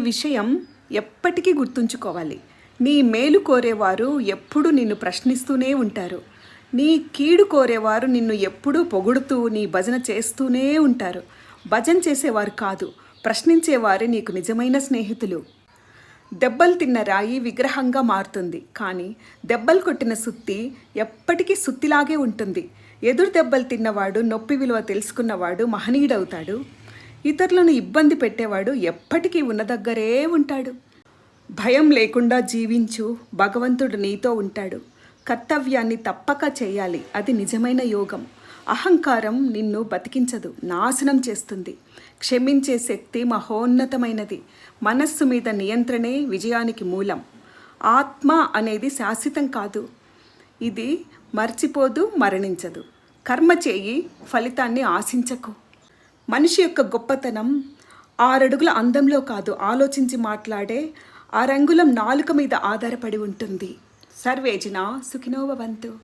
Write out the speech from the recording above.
ఈ విషయం ఎప్పటికీ గుర్తుంచుకోవాలి. నీ మేలు కోరేవారు ఎప్పుడూ నిన్ను ప్రశ్నిస్తూనే ఉంటారు. నీ కీడు కోరేవారు నిన్ను ఎప్పుడూ పొగుడుతూ నీ భజన చేస్తూనే ఉంటారు. భజన చేసేవారు కాదు, ప్రశ్నించేవారే నీకు నిజమైన స్నేహితులు. దెబ్బలు తిన్న రాయి విగ్రహంగా మారుతుంది, కానీ దెబ్బలు కొట్టిన సుత్తి ఎప్పటికీ సుత్తిలాగే ఉంటుంది. ఎదురు దెబ్బలు తిన్నవాడు, నొప్పి విలువ తెలుసుకున్నవాడు మహనీయుడవుతాడు. ఇతరులను ఇబ్బంది పెట్టేవాడు ఎప్పటికీ ఉన్న దగ్గరే ఉంటాడు. భయం లేకుండా జీవించు, భగవంతుడు నీతో ఉంటాడు. కర్తవ్యాన్ని తప్పక చేయాలి, అది నిజమైన యోగం. అహంకారం నిన్ను బతికించదు, నాశనం చేస్తుంది. క్షమించే శక్తి మహోన్నతమైనది. మనస్సు మీద నియంత్రణే విజయానికి మూలం. ఆత్మ అనేది శాశ్వతం కాదు, ఇది మర్చిపోదు, మరణించదు. కర్మ చేయి, ఫలితాన్ని ఆశించకు. మనిషి యొక్క గొప్పతనం 6 అడుగుల అందంలో కాదు, ఆలోచించి మాట్లాడే 6 అంగుళం నాలుక మీద ఆధారపడి ఉంటుంది. సర్వేజన సుఖినో భవంతు.